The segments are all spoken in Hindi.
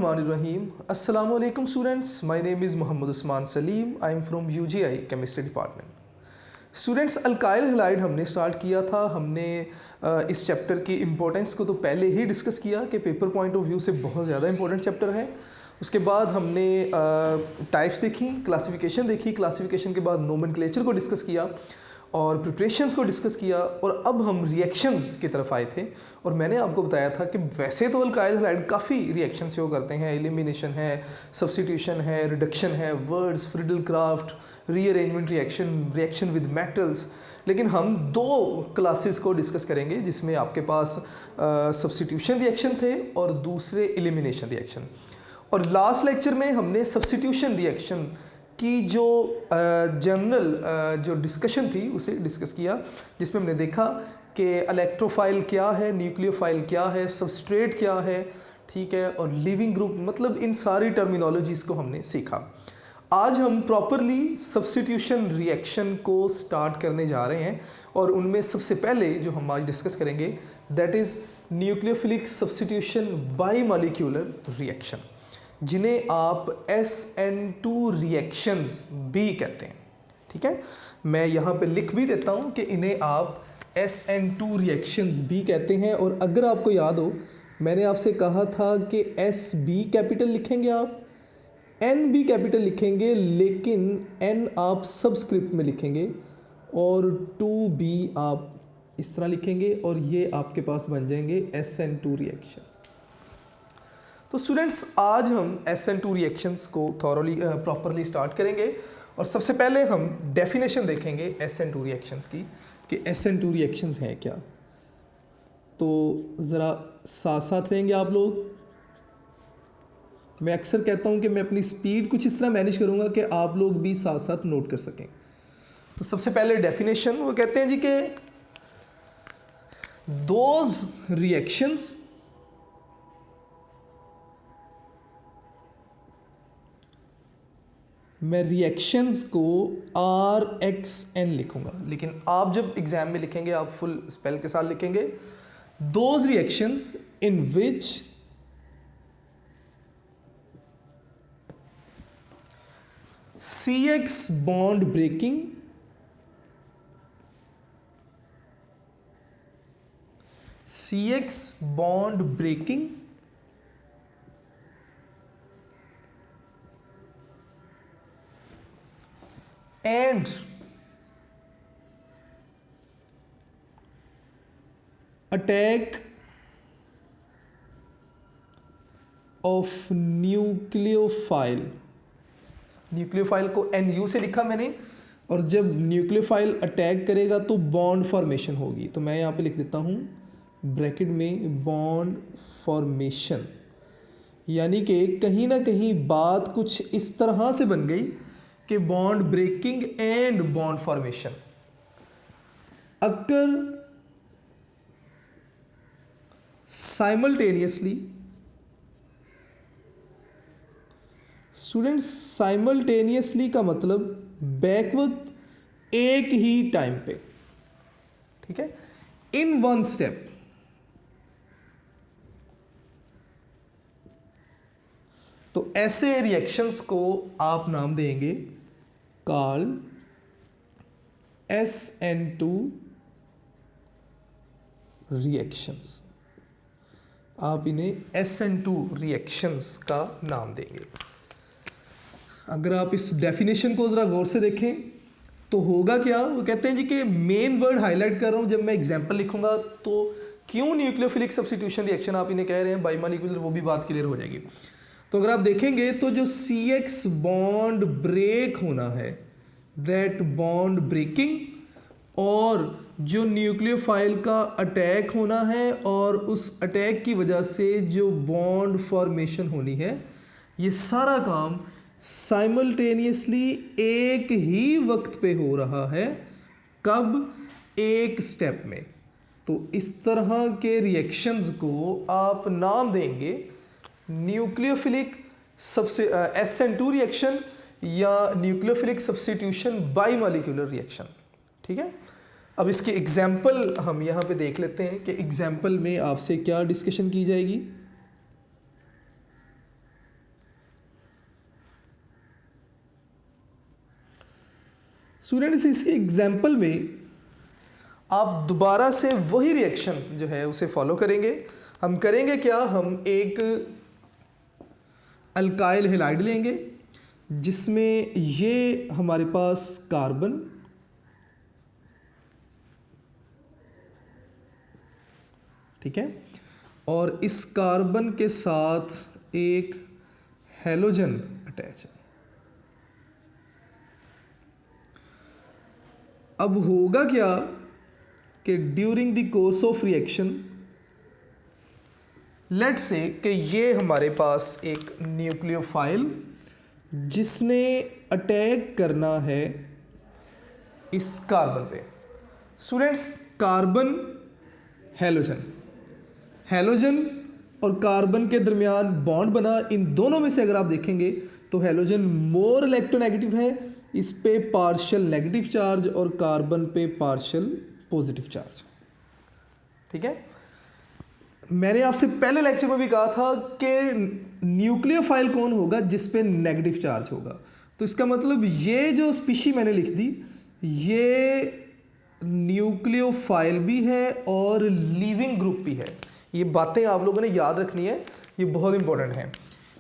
Bismillahirrahmanirrahim. Assalamu alaikum students. My name is Muhammad Usman Salim. I am from UGI Chemistry Department. Students alkyl halide हमने स्टार्ट किया था। हमने इस चैप्टर की इम्पोर्टेंस को तो पहले ही डिस्कस किया कि पेपर पॉइंट ऑफ व्यू से बहुत ज़्यादा इंपॉर्टेंट चैप्टर है। उसके बाद हमने टाइप्स देखी, क्लासिफिकेशन देखी, क्लासिफिकेशन के बाद नोमेनक्लेचर को डिस्कस किया और प्रिपरेशंस को डिस्कस किया और अब हम रिएक्शंस की तरफ आए थे। और मैंने आपको बताया था कि वैसे तो अल्काइल हैलाइड काफ़ी रिएक्शन शो करते हैं, एलिमिनेशन है, सब्स्टिट्यूशन है, रिडक्शन है, words, Friedel Crafts, rearrangement reaction, reaction with metals, लेकिन हम दो क्लासेस को डिस्कस करेंगे जिसमें आपके पास सब्स्टिट्यूशन रिएक्शन थे और दूसरे एलिमिनेशन रिएक्शन। और लास्ट लेक्चर में हमने सब्स्टिट्यूशन रिएक्शन की जो जनरल जो डिस्कशन थी उसे डिस्कस किया, जिसमें हमने देखा कि इलेक्ट्रोफाइल क्या है, न्यूक्लियोफाइल क्या है, सबस्ट्रेट क्या है, ठीक है, और लिविंग ग्रुप, मतलब इन सारी टर्मिनोलॉजीज़ को हमने सीखा। आज हम प्रॉपरली सब्स्टिट्यूशन रिएक्शन को स्टार्ट करने जा रहे हैं और उनमें सबसे पहले जो हम आज डिस्कस करेंगे that is nucleophilic substitution bimolecular reaction, जिन्हें आप SN2 रिएक्शंस भी कहते हैं। ठीक है, मैं यहाँ पे लिख भी देता हूँ कि इन्हें आप SN2 रिएक्शंस भी कहते हैं। और अगर आपको याद हो, मैंने आपसे कहा था कि SB कैपिटल लिखेंगे आप, NB कैपिटल लिखेंगे, लेकिन N आप सबस्क्रिप्ट में लिखेंगे और 2B आप इस तरह लिखेंगे और ये आपके पास बन जाएंगे SN2 रिएक्शंस। तो स्टूडेंट्स आज हम SN2 रिएक्शंस को थॉरली प्रॉपरली स्टार्ट करेंगे और सबसे पहले हम डेफिनेशन देखेंगे SN2 रिएक्शंस की कि SN2 रिएक्शंस हैं क्या। तो ज़रा साथ साथ रहेंगे आप लोग। मैं अक्सर कहता हूं कि मैं अपनी स्पीड कुछ इस तरह मैनेज करूंगा कि आप लोग भी साथ साथ नोट कर सकें। तो सबसे पहले डेफिनेशन वो कहते हैं जी कि दोज रिएक्शंस मैं रिएक्शंस को RXN लिखूंगा, लेकिन आप जब एग्जाम में लिखेंगे आप फुल स्पेल के साथ लिखेंगे। Those reactions in which CX bond breaking and attack of nucleophile को NU से लिखा मैंने, और जब न्यूक्लियोफाइल अटैक करेगा तो बॉन्ड फॉर्मेशन होगी। तो मैं यहाँ पे लिख देता हूँ ब्रैकेट में बॉन्ड फॉर्मेशन, यानी कि कहीं ना कहीं बात कुछ इस तरह से बन गई कि bond breaking and bond formation अगर साइमल्टेनियसली, स्टूडेंट्स साइमल्टेनियसली का मतलब बैकवर्ड एक ही टाइम पे, ठीक है, इन वन स्टेप। तो ऐसे रिएक्शंस को आप नाम देंगे कॉल्ड SN2 रिएक्शंस। आप इन्हें SN2 रिएक्शंस का नाम देंगे। अगर आप इस डेफिनेशन को ज़रा गौर से देखें तो होगा क्या, वो कहते हैं जी कि मेन वर्ड हाईलाइट कर रहा हूँ, जब मैं एग्जांपल लिखूंगा तो क्यों न्यूक्लियोफिलिक सब्स्टिट्यूशन रिएक्शन आप इन्हें कह रहे हैं बाईमॉलिक्यूलर, वो भी बात क्लियर हो जाएगी। तो अगर आप देखेंगे तो जो CX बॉन्ड ब्रेक होना है, दैट बॉन्ड ब्रेकिंग, और जो न्यूक्लियोफाइल का अटैक होना है और उस अटैक की वजह से जो बॉन्ड फॉर्मेशन होनी है, ये सारा काम साइमल्टेनियसली एक ही वक्त पे हो रहा है। कब? एक स्टेप में। तो इस तरह के रिएक्शंस को आप नाम देंगे न्यूक्लियोफिलिक SN2 रिएक्शन या न्यूक्लियोफिलिक सब्स्टिट्यूशन बाईमॉलिक्यूलर रिएक्शन। ठीक है, अब इसके एग्जाम्पल हम यहाँ पे देख लेते हैं कि एग्जाम्पल में आपसे क्या डिस्कशन की जाएगी। स्टूडेंट्स इसी एग्जाम्पल में आप दोबारा से वही रिएक्शन जो है उसे फॉलो करेंगे। हम करेंगे क्या, हम एक अल्काइल हैलाइड लेंगे जिसमें ये हमारे पास कार्बन, ठीक है, और इस कार्बन के साथ एक हैलोजन अटैच है। अब होगा क्या कि during the course of reaction let's say कि ये हमारे पास एक न्यूक्लियोफाइल जिसने अटैक करना है इस कार्बन पे। स्टूडेंट्स कार्बन हैलोजन, हैलोजन और कार्बन के दरमियान बॉन्ड बना। इन दोनों में से अगर आप देखेंगे तो हैलोजन मोर इलेक्ट्रोनेगेटिव है, इस पे पार्शियल नेगेटिव चार्ज और कार्बन पे पार्शियल पॉजिटिव चार्ज, ठीक है। मैंने आपसे पहले लेक्चर में भी कहा था कि न्यूक्लियोफाइल कौन होगा, जिस पे नेगेटिव चार्ज होगा। तो इसका मतलब ये जो स्पीशी मैंने लिख दी ये न्यूक्लियोफाइल भी है और लीविंग ग्रुप भी है। ये बातें आप लोगों ने याद रखनी है, ये बहुत इंपॉर्टेंट है।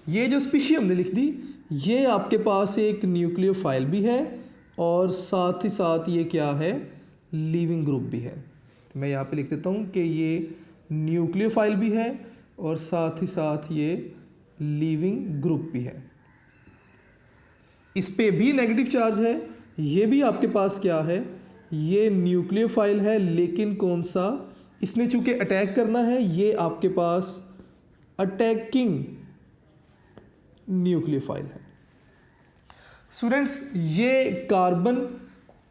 ये जो स्पीशी हमने लिख दी ये आपके पास एक न्यूक्लियोफाइल भी है और साथ ही साथ ये क्या है, लीविंग ग्रुप भी है। मैं यहाँ पे लिख देता हूँ कि ये न्यूक्लियोफाइल भी है और साथ ही साथ ये लीविंग ग्रुप भी है। इस पे भी नेगेटिव चार्ज है। ये भी आपके पास क्या है, ये न्यूक्लियोफाइल है, लेकिन कौन सा, इसने चूंकि अटैक करना है, ये आपके पास अटैकिंग न्यूक्लियोफाइल है। स्टूडेंट्स ये कार्बन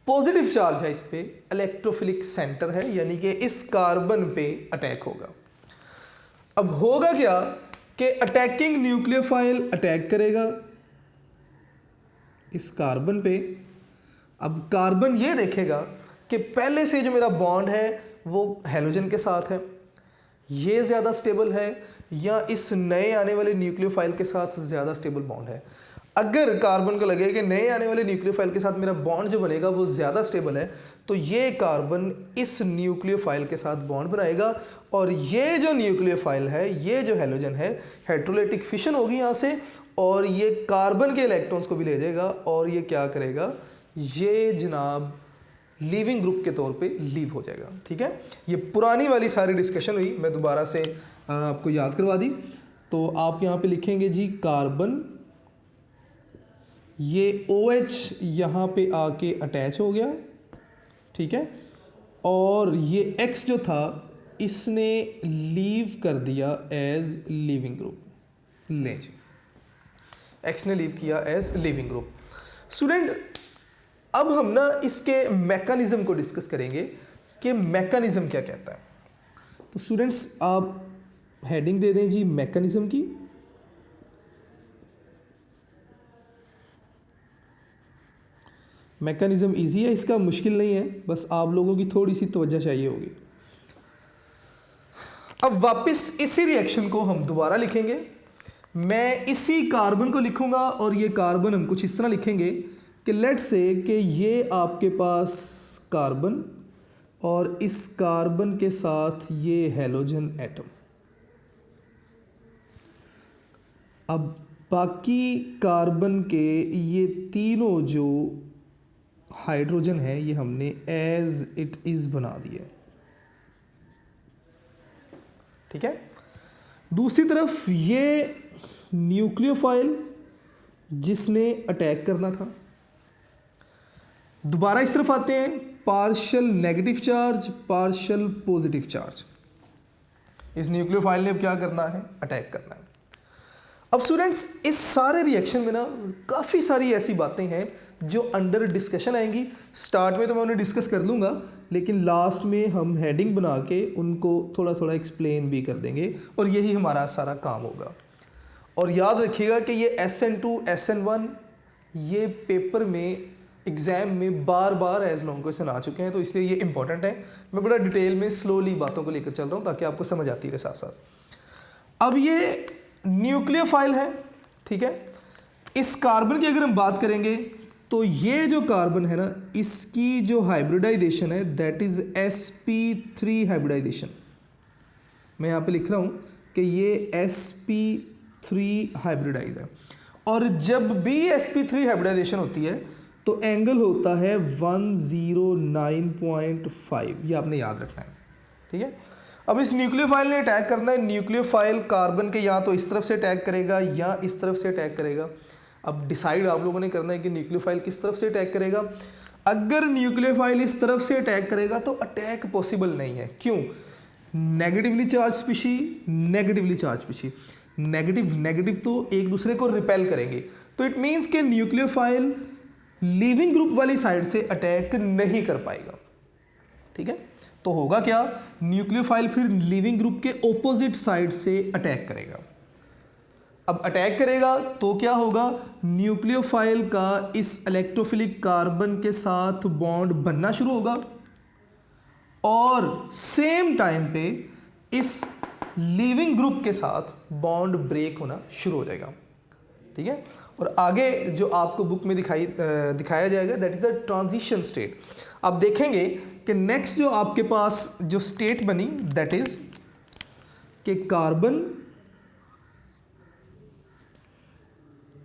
पॉजिटिव चार्ज है, इस पे इलेक्ट्रोफिलिक सेंटर है, यानी कि इस कार्बन पे अटैक होगा। अब होगा क्या कि अटैकिंग न्यूक्लियोफाइल अटैक करेगा इस कार्बन पे। अब कार्बन ये देखेगा कि पहले से जो मेरा बॉन्ड है वो हैलोजन के साथ है, ये ज़्यादा स्टेबल है या इस नए आने वाले न्यूक्लियोफाइल के साथ ज़्यादा स्टेबल बॉन्ड है। अगर कार्बन को लगे कि नए आने वाले न्यूक्लियोफाइल के साथ मेरा बॉन्ड जो बनेगा वो ज़्यादा स्टेबल है, तो ये कार्बन इस न्यूक्लियोफाइल के साथ बॉन्ड बनाएगा और ये जो न्यूक्लियोफाइल है, ये जो हैलोजन है, हेट्रोलाइटिक फिशन होगी यहाँ से और ये कार्बन के इलेक्ट्रॉन्स को भी ले जाएगा और ये क्या करेगा, ये जनाब लीविंग ग्रुप के तौर पे लीव हो जाएगा। ठीक है, ये पुरानी वाली सारी डिस्कशन हुई, मैं दोबारा से आपको याद करवा दी। तो आप यहाँ पे लिखेंगे जी कार्बन, ये OH यहाँ पे आके अटैच हो गया, ठीक है, और ये X जो था इसने लीव कर दिया एज लीविंग ग्रुप। ले जी, X ने लीव किया एज लीविंग ग्रुप। स्टूडेंट अब हम ना इसके मैकेनिज्म को डिस्कस करेंगे कि मैकेनिज्म क्या कहता है। तो स्टूडेंट्स आप हेडिंग दे दें जी मैकेनिज्म की। मैकेनिज्म इजी है, इसका मुश्किल नहीं है, बस आप लोगों की थोड़ी सी तवज्जो चाहिए होगी। अब वापस इसी रिएक्शन को हम दोबारा लिखेंगे। मैं इसी कार्बन को लिखूंगा और ये कार्बन हम कुछ इस तरह लिखेंगे कि लेट्स से कि ये आपके पास कार्बन और इस कार्बन के साथ ये हैलोजन एटम। अब बाकी कार्बन के ये तीनों जो हाइड्रोजन है ये हमने एज इट इज बना दिया, ठीक है। दूसरी तरफ ये न्यूक्लियोफाइल जिसने अटैक करना था, दोबारा इस तरफ आते हैं, partial negative charge, partial positive charge. इस न्यूक्लियोफाइल ने अब क्या करना है, अटैक करना है। अब स्टूडेंट्स इस सारे रिएक्शन में ना काफ़ी सारी ऐसी बातें हैं जो अंडर डिस्कशन आएंगी। स्टार्ट में तो मैं उन्हें डिस्कस कर लूँगा, लेकिन लास्ट में हम हेडिंग बना के उनको थोड़ा थोड़ा एक्सप्लेन भी कर देंगे और यही हमारा सारा काम होगा। और याद रखिएगा कि ये SN2 SN1 ये पेपर में एग्ज़ाम में बार बार एज लॉन्ग क्वेश्चन आ चुके हैं, तो इसलिए ये इंपॉर्टेंट है। मैं बड़ा डिटेल में स्लोली बातों को लेकर चल रहा हूँ ताकि आपको समझ आती रहे साथ साथ। अब ये न्यूक्लियोफाइल है, ठीक है। इस कार्बन की अगर हम बात करेंगे तो ये जो कार्बन है ना, इसकी जो हाइब्रिडाइजेशन है दैट इज sp3 हाइब्रिडाइजेशन। मैं यहाँ पे लिख रहा हूँ कि ये sp3 हाइब्रिडाइज है। और जब भी sp3 हाइब्रिडाइजेशन होती है तो एंगल होता है 109.5, ये आपने याद रखना है, ठीक है। अब इस न्यूक्लियोफाइल ने अटैक करना है। न्यूक्लियोफाइल कार्बन के या तो इस तरफ से अटैक करेगा या इस तरफ से अटैक करेगा। अब डिसाइड आप लोगों ने करना है कि न्यूक्लियोफाइल किस तरफ से अटैक करेगा। अगर न्यूक्लियोफाइल इस तरफ से अटैक करेगा तो अटैक पॉसिबल नहीं है। क्यों? Negatively charge species, negatively charge species, negative negative तो एक दूसरे को रिपेल करेंगे। तो इट मीन्स कि न्यूक्लियोफाइल लीविंग ग्रुप वाली साइड से अटैक नहीं कर पाएगा, ठीक है। तो होगा क्या, न्यूक्लियोफाइल फिर लीविंग ग्रुप के ऑपोजिट साइड से अटैक करेगा। अब अटैक करेगा तो क्या होगा, न्यूक्लियोफाइल का इस इलेक्ट्रोफिलिक कार्बन के साथ बॉन्ड बनना शुरू होगा और सेम टाइम पे इस लीविंग ग्रुप के साथ बॉन्ड ब्रेक होना शुरू हो जाएगा, ठीक है। और आगे जो आपको बुक में दिखाया जाएगा that is the transition state. आप देखेंगे कि नेक्स्ट जो आपके पास जो स्टेट बनी दैट इज कि कार्बन,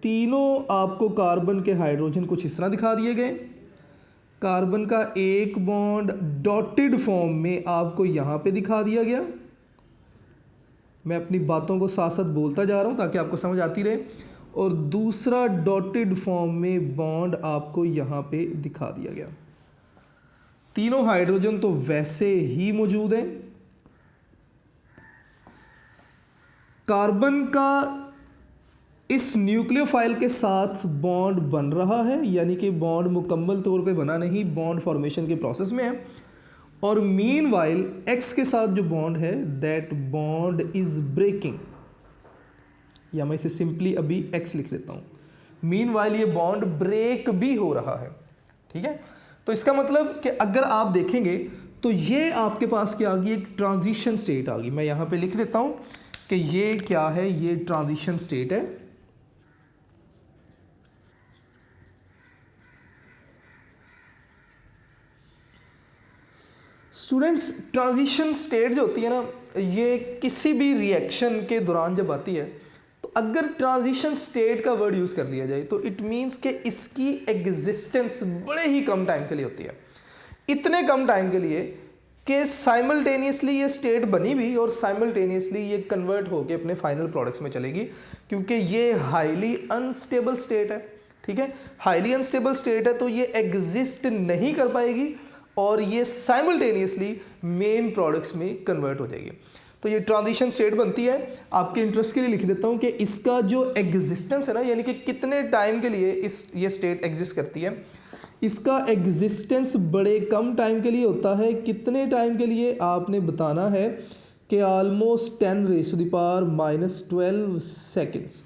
तीनों आपको कार्बन के हाइड्रोजन कुछ इस तरह दिखा दिए गए। कार्बन का एक बॉन्ड डॉटेड फॉर्म में आपको यहां पे दिखा दिया गया। मैं अपनी बातों को साथ साथ बोलता जा रहा हूं ताकि आपको समझ आती रहे। और दूसरा डॉटेड फॉर्म में बॉन्ड आपको यहां पे दिखा दिया गया। तीनों हाइड्रोजन तो वैसे ही मौजूद हैं। कार्बन का इस न्यूक्लियोफाइल के साथ बॉन्ड बन रहा है, यानी कि बॉन्ड मुकम्मल तौर पे बना नहीं, बॉन्ड फॉर्मेशन के प्रोसेस में है। और मीनवाइल एक्स के साथ जो बॉन्ड है दैट बॉन्ड इज ब्रेकिंग, या मैं इसे सिंपली अभी एक्स लिख देता हूं। मीनवाइल ये बॉन्ड ब्रेक भी हो रहा है, ठीक है। तो इसका मतलब कि अगर आप देखेंगे तो ये आपके पास क्या आ गई, एक ट्रांजिशन स्टेट आ गई। मैं यहां पे लिख देता हूं कि ये क्या है, ये ट्रांजिशन स्टेट है। स्टूडेंट्स, ट्रांजिशन स्टेट जो होती है ना, ये किसी भी रिएक्शन के दौरान जब आती है तो अगर ट्रांजिशन स्टेट का वर्ड यूज़ कर दिया जाए तो इट मीन्स कि इसकी एग्जिस्टेंस बड़े ही कम टाइम के लिए होती है। इतने कम टाइम के लिए कि साइमल्टेनियसली ये स्टेट बनी भी और साइमल्टेनियसली ये कन्वर्ट होकर अपने फाइनल प्रोडक्ट्स में चलेगी, क्योंकि ये हाईली अनस्टेबल स्टेट है, ठीक है। हाईली अनस्टेबल स्टेट है तो ये एग्जिस्ट नहीं कर पाएगी और ये साइमल्टेनियसली मेन प्रोडक्ट्स में कन्वर्ट हो जाएगी। तो ये ट्रांजिशन स्टेट बनती है। आपके इंटरेस्ट के लिए लिख देता हूँ कि इसका जो एग्जिस्टेंस है ना, यानी कि कितने टाइम के लिए ये स्टेट एग्जिस्ट करती है, इसका एग्जिस्टेंस बड़े कम टाइम के लिए होता है। कितने टाइम के लिए आपने बताना है कि ऑलमोस्ट 10⁻⁻12 सेकेंड्स,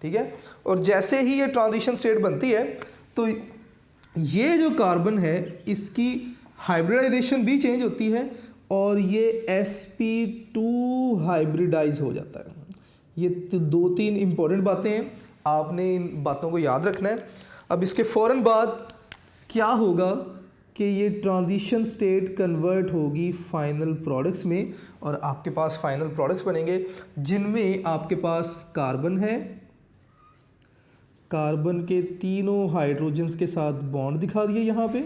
ठीक है। और जैसे ही ये ट्रांजिशन स्टेट बनती है तो ये जो कार्बन है इसकी हाइब्रिडाइजेशन भी चेंज होती है और ये sp2 हाइब्रिडाइज हो जाता है। ये दो तीन इंपॉर्टेंट बातें हैं, आपने इन बातों को याद रखना है। अब इसके फ़ौरन बाद क्या होगा कि ये ट्रांजिशन स्टेट कन्वर्ट होगी फाइनल प्रोडक्ट्स में और आपके पास फाइनल प्रोडक्ट्स बनेंगे जिनमें आपके पास कार्बन है। कार्बन के तीनों हाइड्रोजन्स के साथ बॉन्ड दिखा दिए यहाँ पे,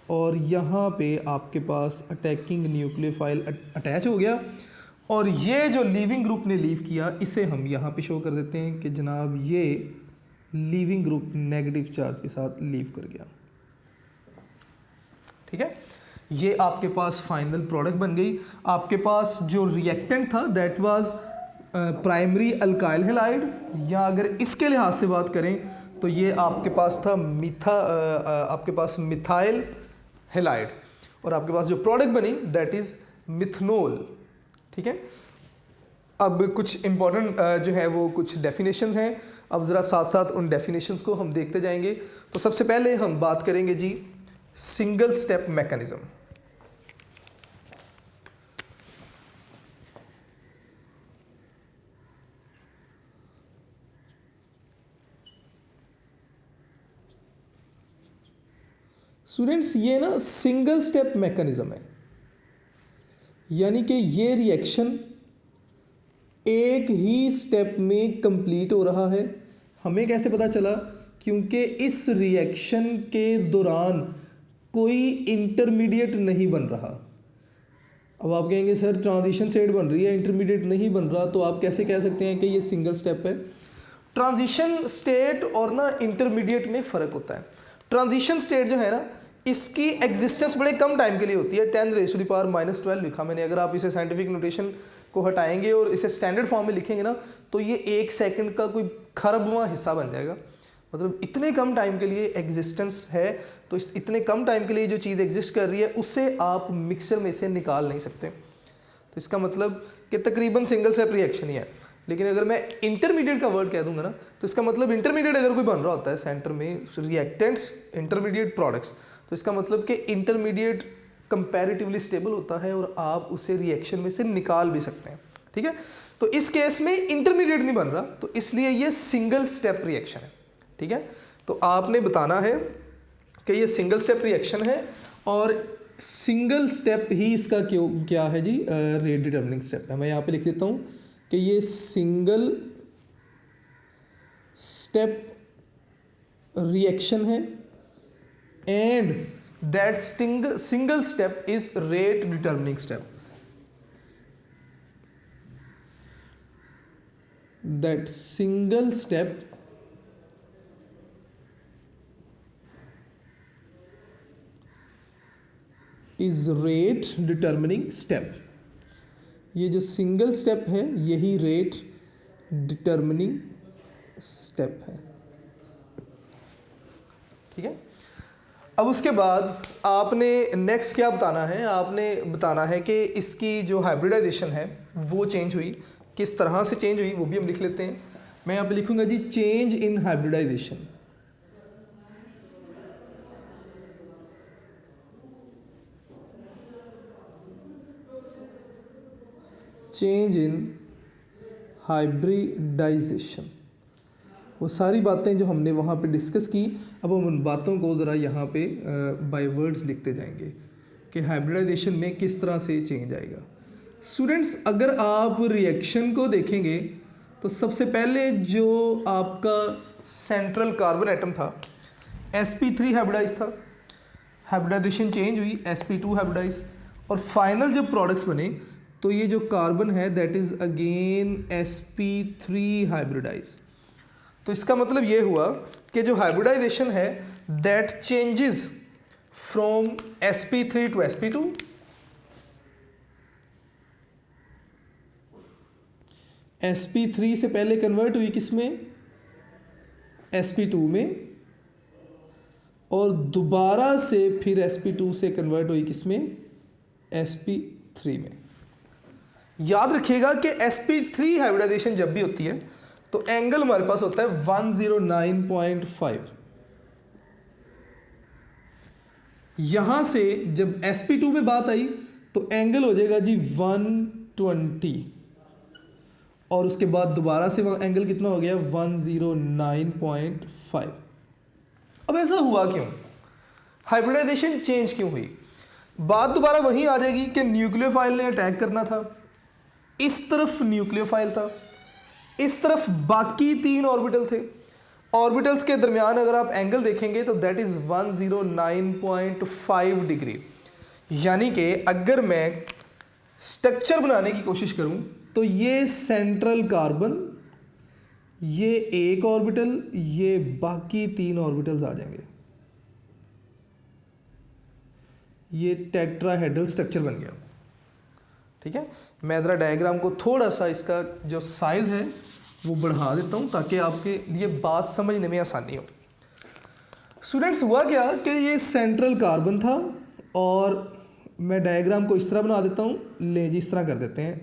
और यहाँ पे आपके पास अटैकिंग न्यूक्लियोफाइल अटैच हो गया। और ये जो लीविंग ग्रुप ने लीव किया इसे हम यहाँ पे शो कर देते हैं कि जनाब ये लीविंग ग्रुप नेगेटिव चार्ज के साथ लीव कर गया, ठीक है। ये आपके पास फाइनल प्रोडक्ट बन गई। आपके पास जो रिएक्टेंट था that was primary alkyl halide, या अगर इसके लिहाज से बात करें तो ये आपके पास था आपके पास मिथाइल हैलाइड, और आपके पास जो प्रोडक्ट बनी दैट इज मिथनॉल, ठीक है। अब कुछ इंपॉर्टेंट जो है वो कुछ डेफिनेशंस हैं। अब ज़रा साथ साथ उन डेफिनेशंस को हम देखते जाएंगे। तो सबसे पहले हम बात करेंगे जी सिंगल स्टेप मैकेनिज्म। स्टूडेंट्स ये ना सिंगल स्टेप मैकेनिज्म है, यानी कि ये रिएक्शन एक ही स्टेप में कंप्लीट हो रहा है। हमें कैसे पता चला? क्योंकि इस रिएक्शन के दौरान कोई इंटरमीडिएट नहीं बन रहा। अब आप कहेंगे सर ट्रांजिशन स्टेट बन रही है, इंटरमीडिएट नहीं बन रहा, तो आप कैसे कह सकते हैं कि ये सिंगल स्टेप है? ट्रांजिशन स्टेट और ना इंटरमीडिएट में फ़र्क होता है। ट्रांजिशन स्टेट जो है ना, इसकी एग्जिस्टेंस बड़े कम टाइम के लिए होती है। 10⁻⁻12 लिखा मैंने। अगर आप इसे साइंटिफिक नोटेशन को हटाएंगे और इसे स्टैंडर्ड फॉर्म में लिखेंगे ना, तो ये 1 सेकंड का कोई खरबवां हिस्सा बन जाएगा। मतलब इतने कम टाइम के लिए एग्जिस्टेंस है, तो इस इतने कम टाइम के लिए जो चीज़ एग्जिस्ट कर रही है उसे आप मिक्सर में से निकाल नहीं सकते। तो इसका मतलब कि तकरीबन सिंगल स्टेप रिएक्शन ही है। लेकिन अगर मैं इंटरमीडिएट का वर्ड कह दूंगा ना, तो इसका मतलब इंटरमीडिएट अगर कोई बन रहा होता है सेंटर में रिएक्टेंट्स, इंटरमीडिएट प्रोडक्ट्स, तो इसका मतलब कि इंटरमीडिएट कंपैरेटिवली स्टेबल होता है और आप उसे रिएक्शन में से निकाल भी सकते हैं। ठीक है, तो इस केस में इंटरमीडिएट नहीं बन रहा, तो इसलिए ये सिंगल स्टेप रिएक्शन है। ठीक है, तो आपने बताना है कि ये सिंगल स्टेप रिएक्शन है और सिंगल स्टेप ही इसका क्या है जी? रेट डिटर्मिनिंग स्टेप है। मैं यहाँ पे लिख देता हूँ कि ये सिंगल स्टेप रिएक्शन है and that single step is rate determining step. That single step is rate determining step. ये जो सिंगल स्टेप है यही रेट डिटर्मिनिंग स्टेप है। ठीक है, अब उसके बाद आपने नेक्स्ट क्या बताना है? आपने बताना है कि इसकी जो हाइब्रिडाइजेशन है वो चेंज हुई, किस तरह से चेंज हुई वो भी हम लिख लेते हैं। मैं यहाँ पे लिखूंगा G change in hybridisation. Change in hybridisation, वो सारी बातें जो हमने वहाँ पे डिस्कस की, अब हम उन बातों को ज़रा यहाँ पे बाय वर्ड्स लिखते जाएंगे कि हाइब्रिडाइजेशन में किस तरह से चेंज आएगा। स्टूडेंट्स, अगर आप रिएक्शन को देखेंगे तो सबसे पहले जो आपका सेंट्रल कार्बन एटम था sp3 हाइब्रिडाइज था, हाइब्रिडाइजेशन चेंज हुई sp2 हाइब्रिडाइज, और फाइनल जब प्रोडक्ट्स बने तो ये जो कार्बन है that is again sp3 hybridise. तो इसका मतलब ये हुआ कि जो हाइब्रिडाइजेशन है that changes from sp3 to sp2, sp3 से पहले कन्वर्ट हुई किसमें? sp2 में, और दोबारा से फिर sp2 से कन्वर्ट हुई किसमें? sp3 में। याद रखिएगा कि sp3 हाइब्रिडाइजेशन जब भी होती है तो एंगल हमारे पास होता है 109.5। यहां से जब sp2 में बात आई तो एंगल हो जाएगा जी 120, और उसके बाद दोबारा से एंगल कितना हो गया? 109.5। अब ऐसा हुआ क्यों? हाइब्रिडाइजेशन चेंज क्यों हुई? बात दोबारा वहीं आ जाएगी कि न्यूक्लियोफाइल ने अटैक करना था। इस तरफ न्यूक्लियोफाइल था, इस तरफ बाकी 3 ऑर्बिटल थे। ऑर्बिटल्स के दरमियान अगर आप एंगल देखेंगे तो दैट इज 109.5 डिग्री। यानी कि अगर मैं स्ट्रक्चर बनाने की कोशिश करूं तो ये सेंट्रल कार्बन, ये एक ऑर्बिटल, ये बाकी 3 ऑर्बिटल्स आ जाएंगे। ये टेट्राहेड्रल स्ट्रक्चर बन गया। ठीक है, मैं ज़रा डायग्राम को थोड़ा सा इसका जो साइज़ है वो बढ़ा देता हूँ ताकि आपके लिए बात समझने में आसानी हो। स्टूडेंट्स, हुआ क्या कि ये सेंट्रल कार्बन था और मैं डायग्राम को इस तरह बना देता हूँ, ले जी इस तरह कर देते हैं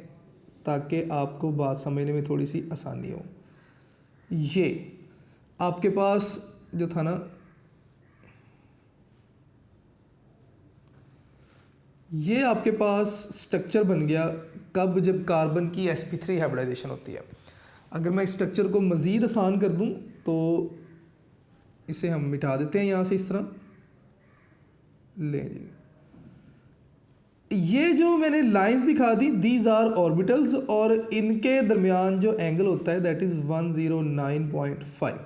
ताकि आपको बात समझने में थोड़ी सी आसानी हो। ये आपके पास जो था ना, ये आपके पास स्ट्रक्चर बन गया कब? जब कार्बन की sp3 हाइब्रिडाइजेशन होती है। अगर मैं इस स्ट्रक्चर को मज़ीद आसान कर दूं तो इसे हम मिटा देते हैं यहाँ से इस तरह। लें जी, ये जो मैंने लाइंस दिखा दी, दीज आर ऑर्बिटल्स, और इनके दरमियान जो एंगल होता है दैट इज 109.5।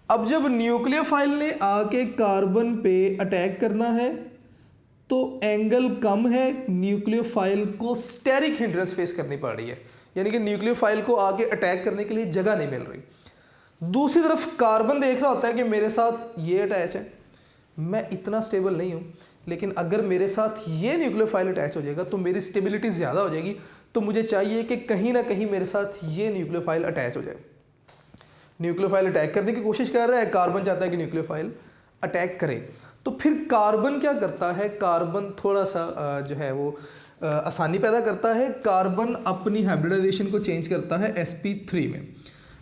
अब जब न्यूक्लियोफाइल ने आके कार्बन पे अटैक करना है तो एंगल कम है, न्यूक्लियोफाइल को स्टेरिक हिंड्रेंस फेस करनी पड़ रही है, यानी कि न्यूक्लियोफाइल को आके अटैक करने के लिए जगह नहीं मिल रही। दूसरी तरफ कार्बन देख रहा होता है कि मेरे साथ ये अटैच है, मैं इतना स्टेबल नहीं हूँ, लेकिन अगर मेरे साथ ये न्यूक्लियोफाइल अटैच हो जाएगा तो मेरी स्टेबिलिटी ज़्यादा हो जाएगी, तो मुझे चाहिए कि कहीं ना कहीं मेरे साथ ये न्यूक्लियोफाइल अटैच हो जाए। न्यूक्लियोफाइल अटैक करने की कोशिश कर रहा है, कार्बन चाहता है कि न्यूक्लियोफाइल अटैक करे, तो फिर कार्बन क्या करता है, कार्बन थोड़ा सा जो है वो आसानी पैदा करता है। कार्बन अपनी हाइब्रिडाइजेशन को चेंज करता है sp3 में,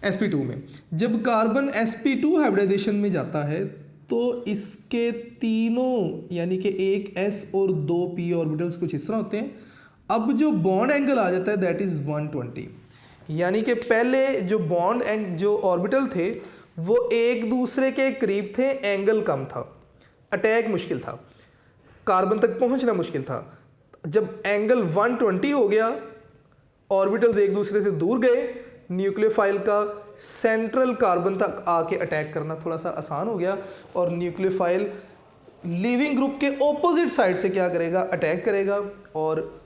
sp2 में। जब कार्बन sp2 हाइब्रिडाइजेशन में जाता है तो इसके तीनों यानी कि एक s और दो p ऑर्बिटल्स कुछ इस तरह होते हैं। अब जो बॉन्ड एंगल आ जाता है दैट इज़ 120, यानी कि पहले जो बॉन्ड जो ऑर्बिटल थे वो एक दूसरे के करीब थे, एंगल कम था, अटैक मुश्किल था, कार्बन तक पहुंचना मुश्किल था। जब एंगल 120 हो गया, ऑर्बिटल्स एक दूसरे से दूर गए, न्यूक्लियोफाइल का सेंट्रल कार्बन तक आके अटैक करना थोड़ा सा आसान हो गया, और न्यूक्लियोफाइल लीविंग ग्रुप के ऑपोजिट साइड से क्या करेगा, अटैक करेगा, और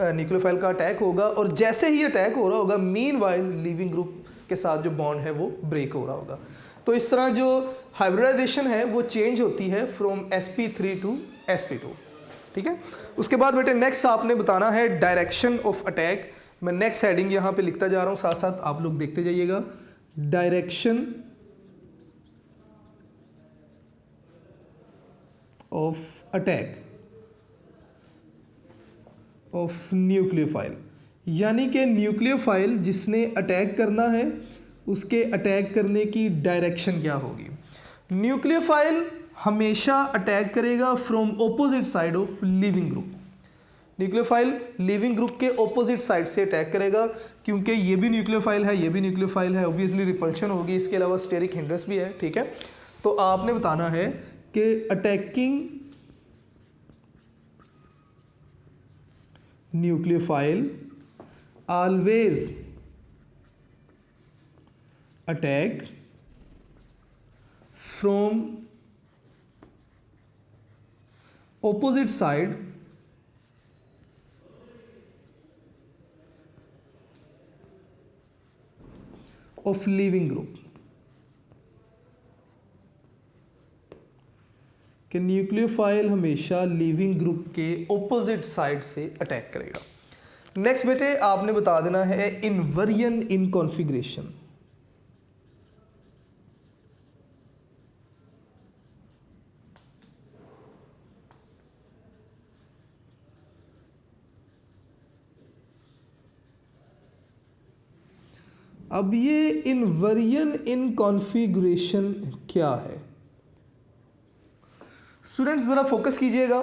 न्यूक्लियोफाइल का अटैक होगा, और जैसे ही अटैक हो रहा होगा मीनवाइल लीविंग ग्रुप के साथ जो बॉन्ड है वो ब्रेक हो रहा होगा। तो इस तरह जो हाइब्रिडाइजेशन है वो चेंज होती है फ्रॉम sp3 टू sp2। ठीक है, उसके बाद बेटे नेक्स्ट आपने बताना है डायरेक्शन ऑफ अटैक। मैं नेक्स्ट हेडिंग यहाँ पे लिखता जा रहा हूँ, साथ साथ आप लोग देखते जाइएगा। Direction of attack of nucleophile, यानी कि न्यूक्लियोफाइल जिसने अटैक करना है उसके अटैक करने की डायरेक्शन क्या होगी। न्यूक्लियोफाइल हमेशा अटैक करेगा from opposite side of leaving group. Nucleophile leaving group के ऑपोजिट साइड से अटैक करेगा, क्योंकि ये भी न्यूक्लियोफाइल है, ये भी न्यूक्लियोफाइल है, ऑब्वियसली रिपल्शन होगी, इसके अलावा स्टेरिक हिंड्रेंस भी है। ठीक है, तो आपने बताना है कि attacking nucleophile always attack from opposite side of leaving group। कि न्यूक्लियोफाइल हमेशा लीविंग ग्रुप के ऑपोजिट साइड से अटैक करेगा। नेक्स्ट बेटे आपने बता देना है इनवर्जन इन कॉन्फ़िगरेशन। अब ये इनवर्जन इन कॉन्फ़िगरेशन क्या है स्टूडेंट्स, ज़रा फोकस कीजिएगा।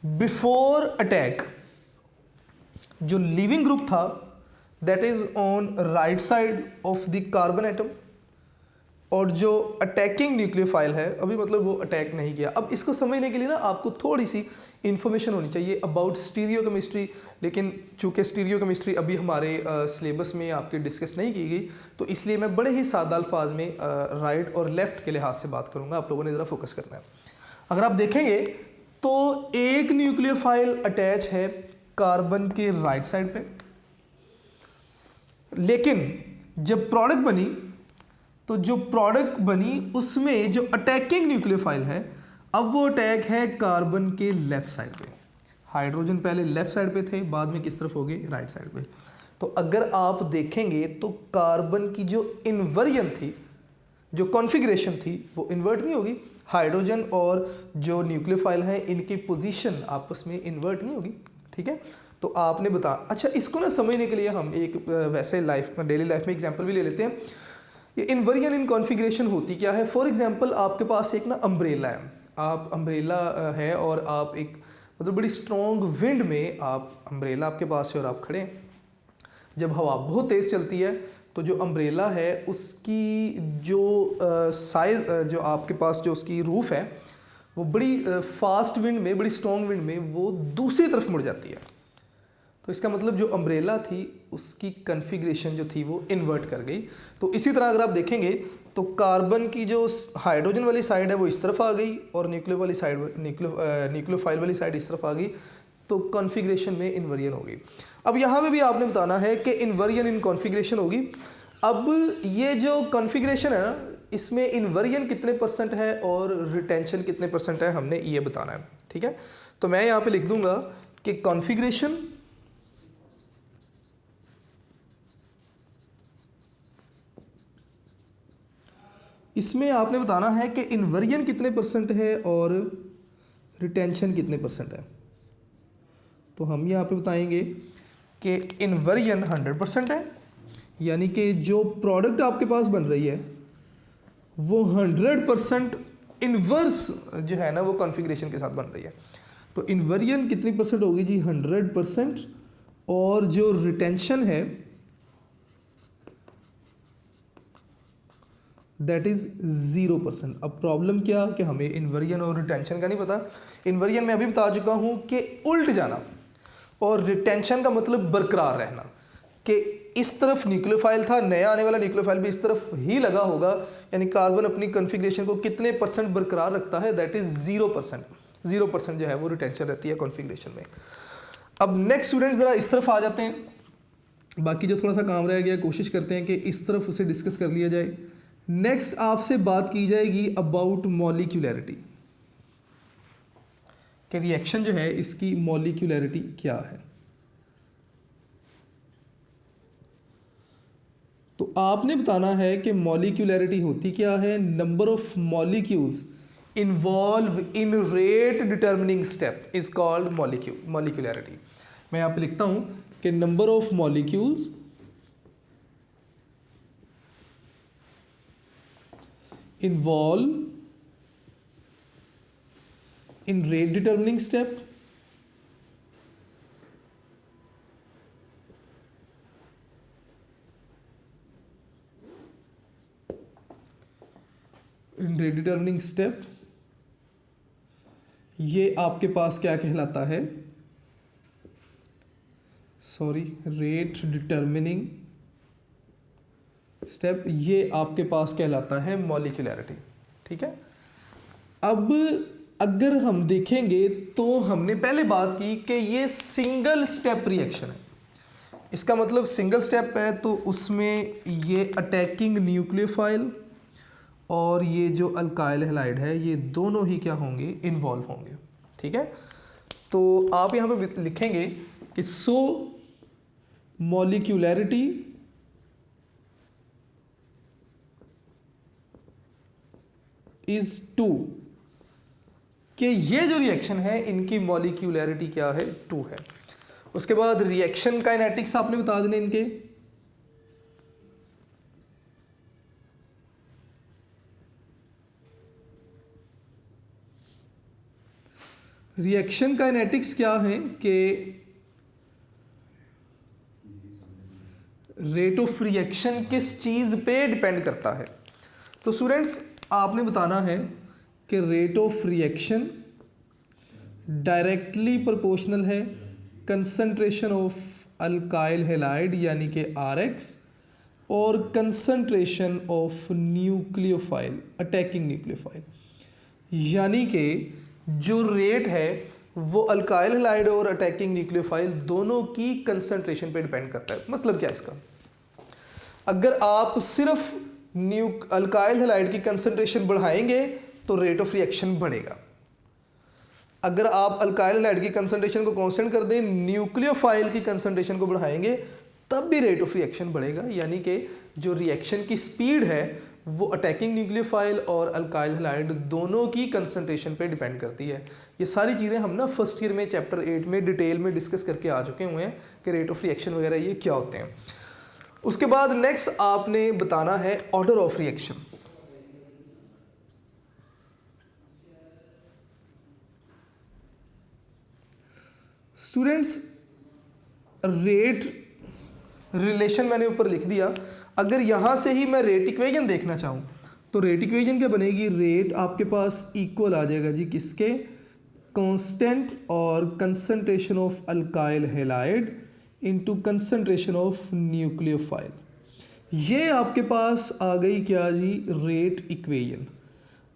बिफोर अटैक जो लिविंग ग्रुप था that is on right side of the carbon atom, और जो अटैकिंग न्यूक्लियोफाइल है अभी मतलब वो अटैक नहीं किया। अब इसको समझने के लिए ना आपको थोड़ी सी इन्फॉर्मेशन होनी चाहिए अबाउट स्टीरियो केमिस्ट्री, लेकिन चूँकि स्टीरियो केमिस्ट्री अभी हमारे सिलेबस में आपके डिस्कस नहीं की गई, तो इसलिए मैं बड़े ही सादा अल्फाज में राइट और लेफ़्ट के लिहाज से बात करूँगा। आप लोगों ने ज़रा फोकस करना है। अगर आप देखेंगे तो एक न्यूक्लियोफाइल अटैच है कार्बन के राइट साइड पे, लेकिन जब प्रोडक्ट बनी तो जो प्रोडक्ट बनी उसमें जो अटैकिंग न्यूक्लियोफाइल है अब वो अटैक है कार्बन के लेफ्ट साइड पे। हाइड्रोजन पहले लेफ्ट साइड पे थे, बाद में किस तरफ हो गए, राइट साइड पे। तो अगर आप देखेंगे तो कार्बन की जो इन्वर्जन थी, जो कॉन्फ़िगरेशन थी, वो इन्वर्ट नहीं होगी। हाइड्रोजन और जो न्यूक्लियोफाइल है इनकी पोजीशन आपस में इन्वर्ट नहीं होगी। ठीक है, तो आपने बता अच्छा इसको ना समझने के लिए हम एक वैसे डेली लाइफ में एग्जांपल भी ले लेते हैं। ये इन्वर्जन इन कॉन्फ़िगरेशन होती क्या है। फॉर एग्जांपल आपके पास एक ना अम्ब्रेला है, आप अम्ब्रेला है और आप एक मतलब बड़ी स्ट्रॉन्ग विंड में आप अम्ब्रेला आपके पास है और आप खड़े हैं। जब हवा बहुत तेज़ चलती है तो जो अम्ब्रेला है उसकी जो साइज़ जो आपके पास जो उसकी रूफ़ है वो बड़ी फास्ट विंड में, बड़ी स्ट्रॉन्ग विंड में वो दूसरी तरफ मुड़ जाती है। तो इसका मतलब जो अम्ब्रेला थी उसकी कन्फिग्रेशन जो थी वो इन्वर्ट कर गई। तो इसी तरह अगर आप देखेंगे तो कार्बन की जो हाइड्रोजन वाली साइड है वो इस तरफ आ गई और न्यूक्लियोफाइल वाली साइड इस तरफ आ गई, तो कॉन्फ़िगरेशन में इन्वर्जन होगी। अब यहाँ पे भी आपने बताना है कि इन्वर्जन इन कॉन्फ़िगरेशन होगी। अब ये जो कॉन्फ़िगरेशन है ना, इसमें इन्वर्जन कितने % है और रिटेंशन कितने % है, हमने ये बताना है। ठीक है, तो मैं यहाँ पे लिख दूंगा कि कॉन्फ़िगरेशन इसमें आपने बताना है कि इन्वर्जन कितने % है और रिटेंशन कितने % है। तो हम यहाँ पे बताएंगे कि इन्वर्जन 100% है, यानी कि जो प्रोडक्ट आपके पास बन रही है वो 100% इन्वर्स जो है ना वो कॉन्फ़िगरेशन के साथ बन रही है। तो इन्वर्जन कितनी % होगी जी, 100%। और जो रिटेंशन है दैट इज़ 0%। अब प्रॉब्लम क्या कि हमें इन्वर्जन और रिटेंशन का नहीं पता। इन्वर्जन मैं अभी बता चुका हूँ कि उल्ट जाना, और रिटेंशन का मतलब बरकरार रहना, कि इस तरफ न्यूक्लियोफाइल था, नया आने वाला न्यूक्लियोफाइल भी इस तरफ ही लगा होगा, यानी कार्बन अपनी कॉन्फ़िगरेशन को कितने % बरकरार रखता है, दैट इज़ 0%। 0% जो है वो रिटेंशन रहती है कॉन्फ़िगरेशन में। अब नेक्स्ट स्टूडेंट्स ज़रा इस तरफ आ जाते हैं, बाकी जो थोड़ा सा काम रह गया कोशिश करते हैं कि इस तरफ उसे डिस्कस कर लिया जाए। नेक्स्ट आपसे बात की जाएगी अबाउट मॉलिक्यूलैरिटी, कि रिएक्शन जो है इसकी मॉलिक्यूलैरिटी क्या है। तो आपने बताना है कि मॉलिक्यूलैरिटी होती क्या है। Number of molecules involve in rate determining step is called molecularity. मैं यहाँ पे लिखता हूँ कि number of molecules involve in rate determining step ये आपके पास क्या कहलाता है, रेट डिटर्मिनिंग स्टेप, ये आपके पास कहलाता है मॉलिक्यूलैरिटी। ठीक है, अब अगर हम देखेंगे तो हमने पहले बात की कि ये सिंगल स्टेप रिएक्शन है। इसका मतलब सिंगल स्टेप है तो उसमें ये अटैकिंग न्यूक्लियोफाइल और ये जो अल्काइल हैलाइड है ये दोनों ही क्या होंगे, इन्वॉल्व होंगे। ठीक है, तो आप यहाँ पे लिखेंगे कि सो मॉलिक्यूलैरिटी इज 2, कि ये जो रिएक्शन है इनकी मॉलिक्यूलैरिटी क्या है, 2 है। उसके बाद रिएक्शन काइनेटिक्स आपने बता देने इनके। रिएक्शन काइनेटिक्स क्या है कि रेट ऑफ रिएक्शन किस चीज पे डिपेंड करता है। तो स्टूडेंट्स आपने बताना है कि rate of reaction directly proportional है कंसंट्रेशन ऑफ अल्काइल हैलाइड यानी कि Rx और concentration of nucleophile attacking nucleophile, यानी कि जो रेट है वो अल्काइल हैलाइड और अटैकिंग न्यूक्लियोफाइल दोनों की कंसंट्रेशन पे डिपेंड करता है। मतलब क्या इसका, अगर आप सिर्फ अल्काइल हैलाइड की कंसंट्रेशन बढ़ाएंगे तो रेट ऑफ रिएक्शन बढ़ेगा। अगर आप अल्काइल हैलाइड की कंसंट्रेशन को कांस्टेंट कर दें, न्यूक्लियोफाइल की कंसंट्रेशन को बढ़ाएंगे, तब भी रेट ऑफ रिएक्शन बढ़ेगा। यानी कि जो रिएक्शन की स्पीड है वो अटैकिंग न्यूक्लियोफाइल और अल्काइल हैलाइड दोनों की कंसंट्रेशन पे डिपेंड करती है। ये सारी चीज़ें हम ना फर्स्ट ईयर में चैप्टर 8 में डिटेल में डिस्कस करके आ चुके हुए हैं कि रेट ऑफ रिएक्शन वगैरह ये क्या होते हैं। उसके बाद नेक्स्ट आपने बताना है order of reaction. Students rate relation मैंने ऊपर लिख दिया, अगर यहाँ से ही मैं रेट इक्वेशन देखना चाहूँ तो रेट इक्वेशन क्या बनेगी, रेट आपके पास इक्वल आ जाएगा जी किसके, कांस्टेंट और concentration of alkyl halide into concentration of nucleophile. ये आपके पास आ गई क्या जी, रेट इक्वेशन।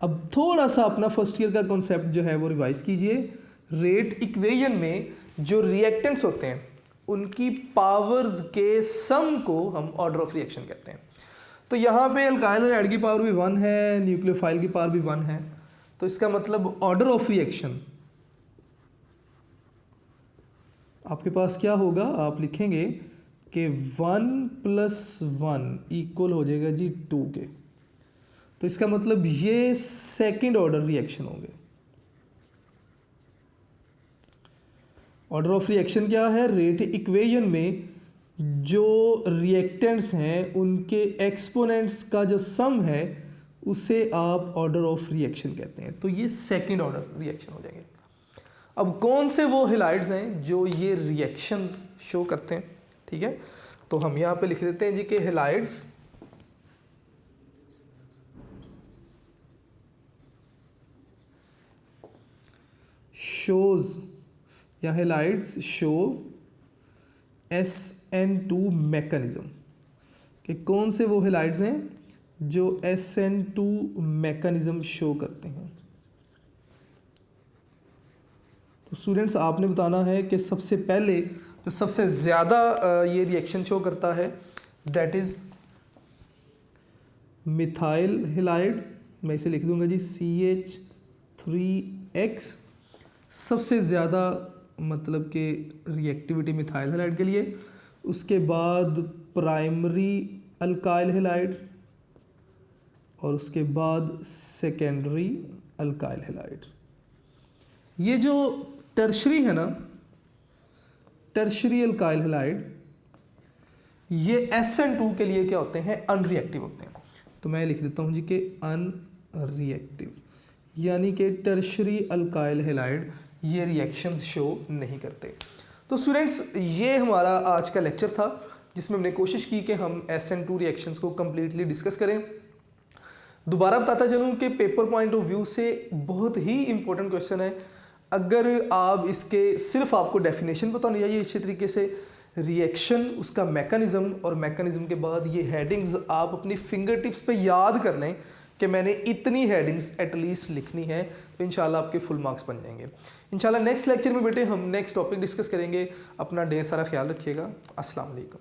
अब थोड़ा सा अपना फर्स्ट ईयर का कॉन्सेप्ट जो है वो रिवाइज कीजिए। रेट इक्वेशन में जो रिएक्टेंट्स होते हैं उनकी पावर्स के सम को हम ऑर्डर ऑफ रिएक्शन कहते हैं। तो यहाँ पे अल्काइल हैलाइड की पावर भी 1 है, न्यूक्लियोफाइल की पावर भी 1 है, तो इसका मतलब ऑर्डर ऑफ रिएक्शन आपके पास क्या होगा, आप लिखेंगे कि 1 + 1 इक्वल हो जाएगा जी 2 के। तो इसका मतलब ये सेकंड ऑर्डर रिएक्शन होंगे। ऑर्डर ऑफ रिएक्शन क्या है, रेट इक्वेशन में जो रिएक्टेंट्स हैं उनके एक्सपोनेंट्स का जो सम है उसे आप ऑर्डर ऑफ रिएक्शन कहते हैं। तो ये सेकंड ऑर्डर रिएक्शन हो जाएंगे। अब कौन से वो हैलाइड्स हैं जो ये रिएक्शंस शो करते हैं, ठीक है, तो हम यहाँ पे लिख देते हैं जी कि हैलाइड्स शोज या हैलाइड्स शो SN2 मैकेनिज्म, कि कौन से वो हैलाइड्स हैं जो SN2 मैकेनिज्म शो करते हैं। तो स्टूडेंट्स आपने बताना है कि सबसे पहले जो सबसे ज़्यादा ये रिएक्शन शो करता है दैट इज़ मिथाइल हैलाइड। मैं इसे लिख दूंगा जी CH3X। सबसे ज़्यादा मतलब कि रिएक्टिविटी मिथाइल हैलाइड के लिए। उसके बाद प्राइमरी अल्काइल हैलाइड और उसके बाद सेकेंडरी अल्काइल हैलाइड। ये जो टर्शरी है ना, टर्शरी अल्काइल हैलाइड, ये SN2 के लिए क्या होते हैं, अनरिएक्टिव होते हैं। तो मैं लिख देता हूँ जी कि अनरिएक्टिव, यानी कि टर्शरी अल्काइल हैलाइड ये रिएक्शंस शो नहीं करते। तो स्टूडेंट्स ये हमारा आज का लेक्चर था जिसमें हमने कोशिश की कि हम SN2 रिएक्शंस को कम्प्लीटली डिस्कस करें। दोबारा बताता चलूँ कि पेपर पॉइंट ऑफ व्यू से बहुत ही इंपॉर्टेंट क्वेश्चन है। अगर आप इसके सिर्फ आपको डेफिनेशन पता नहीं चाहिए अच्छे तरीके से, रिएक्शन उसका मैकेनिज्म और मैकेनिज्म के बाद ये हेडिंग्स आप अपनी फिंगर टिप्स पे याद कर लें कि मैंने इतनी हेडिंग्स एटलीस्ट लिखनी है, तो इंशाल्लाह आपके फुल मार्क्स बन जाएंगे। इंशाल्लाह नेक्स्ट लेक्चर में बेटे हम नेक्स्ट टॉपिक डिस्कस करेंगे। अपना ढेर सारा ख्याल रखिएगा। अस्सलाम वालेकुम।